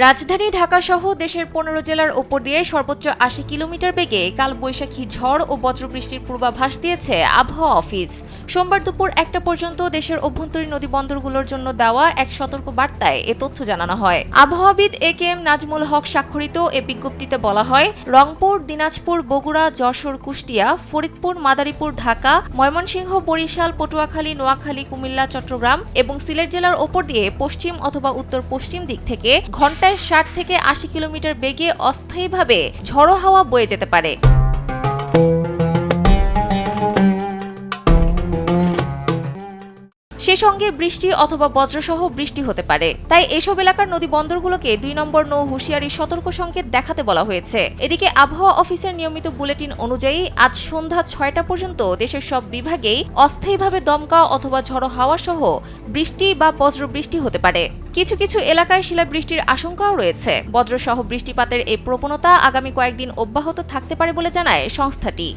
রাজধানী ঢাকাসহ দেশের ১৫ জেলার ওপর দিয়ে সর্বোচ্চ ৮০ কিলোমিটার বেগে কালবৈশাখী ঝড় ও বজ্রবৃষ্টির পূর্বাভাস দিয়েছে আবহাওয়া অফিস। সোমবার দুপুর ১টা পর্যন্ত দেশের অভ্যন্তরীণ নদীবন্দরগুলোর জন্য দেওয়া এক সতর্ক বার্তায় এ তথ্য জানানো হয়। আবহাওয়াবিদ এ.কে.এম. নাজমুল হক স্বাক্ষরিত এ বিজ্ঞপ্তিতে বলা হয়, রংপুর, দিনাজপুর, বগুড়া, যশোর, কুষ্টিয়া, ফরিদপুর, মাদারীপুর, ঢাকা, ময়মনসিংহ, বরিশাল, পটুয়াখালী, নোয়াখালী, কুমিল্লা, চট্টগ্রাম এবং সিলেট জেলার ওপর দিয়ে পশ্চিম অথবা উত্তর পশ্চিম দিক থেকে ঘন্টায় ৬০ থেকে ৮০ কিলোমিটার বেগে অস্থায়ীভাবে ঝড়ো হাওয়া বয়ে যেতে পারে। সে সঙ্গে বৃষ্টি অথবা বজ্রসহ বৃষ্টি হতে পারে। তাই এসব এলাকার নদী বন্দরগুলোকে ২ নম্বর নৌ হুঁশিয়ারি সতর্ক সংকেত দেখাতে বলা হয়েছে। এদিকে আবহাওয়া অফিসের নিয়মিত বুলেটিন অনুযায়ী আজ সন্ধ্যা ৬টা পর্যন্ত দেশের সব বিভাগেই অস্থায়ীভাবে দমকা অথবা ঝড়ো হাওয়া সহ বৃষ্টি বা বজ্রবৃষ্টি হতে পারে। কিছু কিছু এলাকায় শিলাবৃষ্টির আশঙ্কাও রয়েছে। বজ্রসহ বৃষ্টিপাতের এই প্রবণতা আগামী কয়েকদিন অব্যাহত থাকতে পারে বলে জানায় সংস্থাটি।